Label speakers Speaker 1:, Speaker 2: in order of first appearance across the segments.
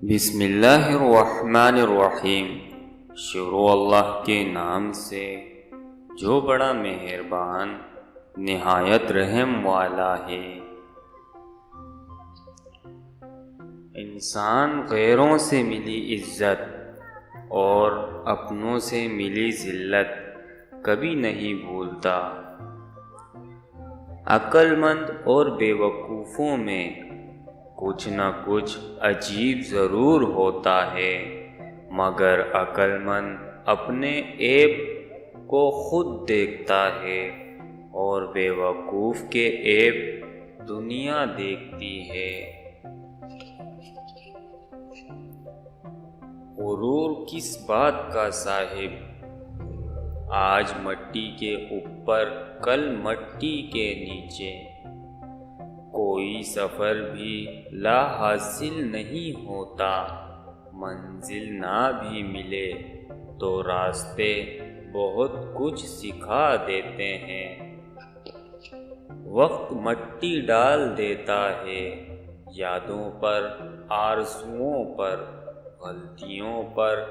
Speaker 1: بسم اللہ الرحمن الرحیم۔ شروع اللہ کے نام سے جو بڑا مہربان نہایت رحم والا ہے۔ انسان غیروں سے ملی عزت اور اپنوں سے ملی ذلت کبھی نہیں بھولتا۔ عقل مند اور بے وقوفوں میں کچھ نہ کچھ عجیب ضرور ہوتا ہے، مگر عقل مند اپنے عیب کو خود دیکھتا ہے اور بے وقوف کے عیب دنیا دیکھتی ہے۔ غرور کس بات کا صاحب، آج مٹی کے اوپر کل مٹی کے نیچے، کوئی سفر بھی لا حاصل نہیں ہوتا، منزل نہ بھی ملے تو راستے بہت کچھ سکھا دیتے ہیں۔ وقت مٹی ڈال دیتا ہے یادوں پر، آرزوؤں پر، غلطیوں پر،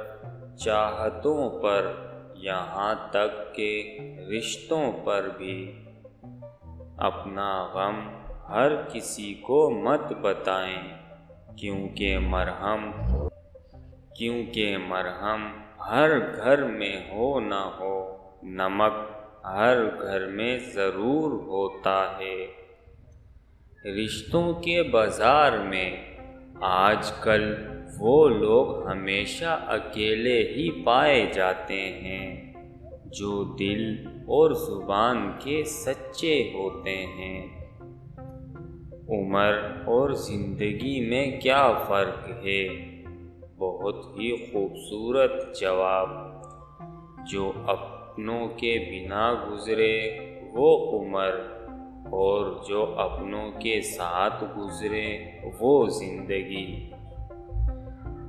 Speaker 1: چاہتوں پر، یہاں تک کہ رشتوں پر بھی۔ اپنا غم ہر کسی کو مت بتائیں، کیونکہ مرہم ہر گھر میں ہو نہ ہو، نمک ہر گھر میں ضرور ہوتا ہے۔ رشتوں کے بازار میں آج کل وہ لوگ ہمیشہ اکیلے ہی پائے جاتے ہیں جو دل اور زبان کے سچے ہوتے ہیں۔ عمر اور زندگی میں کیا فرق ہے؟ بہت ہی خوبصورت جواب۔ جو اپنوں کے بنا گزرے وہ عمر، اور جو اپنوں کے ساتھ گزرے وہ زندگی۔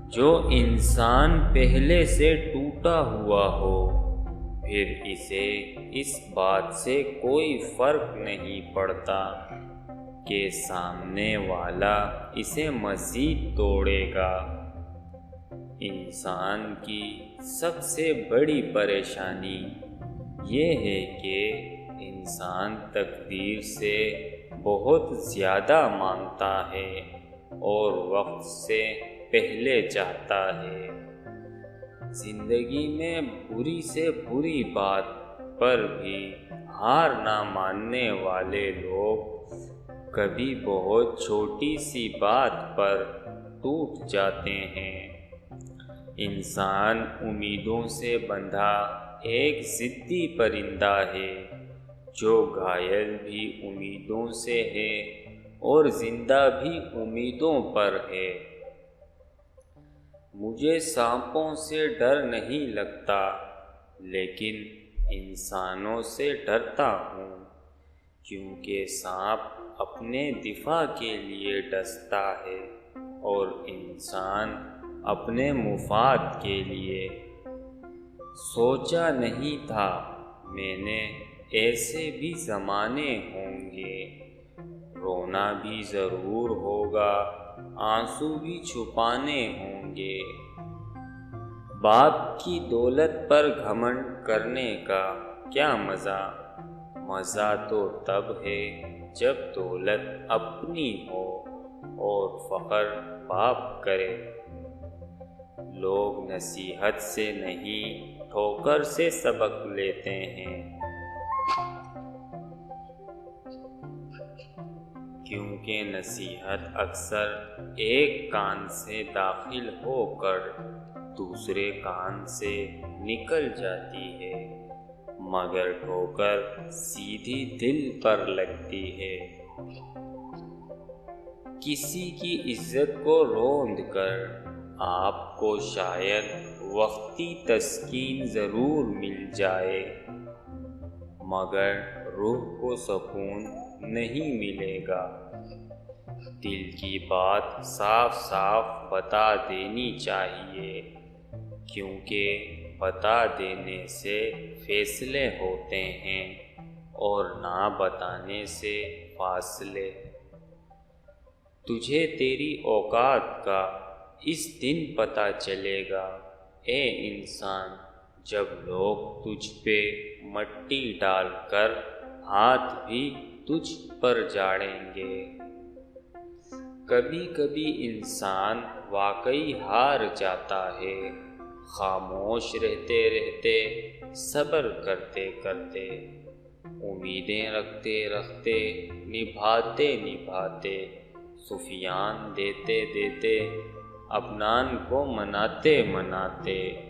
Speaker 1: جو انسان پہلے سے ٹوٹا ہوا ہو، پھر اسے اس بات سے کوئی فرق نہیں پڑتا کہ سامنے والا اسے مزید توڑے گا۔ انسان کی سب سے بڑی پریشانی یہ ہے کہ انسان تقدیر سے بہت زیادہ مانگتا ہے اور وقت سے پہلے چاہتا ہے۔ زندگی میں بری سے بری بات پر بھی ہار نہ ماننے والے لوگ کبھی بہت چھوٹی سی بات پر ٹوٹ جاتے ہیں۔ انسان امیدوں سے بندھا ایک ضدی پرندہ ہے، جو گھائل بھی امیدوں سے ہے اور زندہ بھی امیدوں پر ہے۔ مجھے سانپوں سے ڈر نہیں لگتا، لیکن انسانوں سے ڈرتا ہوں، کیونکہ سانپ اپنے دفاع کے لیے ڈستا ہے اور انسان اپنے مفاد کے لیے۔ سوچا نہیں تھا میں نے ایسے بھی زمانے ہوں گے، رونا بھی ضرور ہوگا، آنسو بھی چھپانے ہوں گے۔ باپ کی دولت پر گھمنڈ کرنے کا کیا مزہ؟ مزہ تو تب ہے جب دولت اپنی ہو اور فخر باپ کرے۔ لوگ نصیحت سے نہیں ٹھوکر سے سبق لیتے ہیں، کیونکہ نصیحت اکثر ایک کان سے داخل ہو کر دوسرے کان سے نکل جاتی ہے، مگر ٹھوکر سیدھی دل پر لگتی ہے۔ کسی کی عزت کو روند کر آپ کو شاید وقتی تسکین ضرور مل جائے، مگر روح کو سکون نہیں ملے گا۔ دل کی بات صاف صاف بتا دینی چاہیے، کیونکہ بتا دینے سے فیصلے ہوتے ہیں اور نہ بتانے سے فاصلے۔ تجھے تیری اوقات کا اس دن پتہ چلے گا اے انسان جب لوگ تجھ پہ مٹی ڈال کر ہاتھ بھی تجھ پر جاڑیں گے۔ کبھی کبھی انسان واقعی ہار جاتا ہے، خاموش رہتے رہتے، صبر کرتے کرتے، امیدیں رکھتے رکھتے، نبھاتے نبھاتے، سفیان دیتے دیتے، اپنان کو مناتے مناتے۔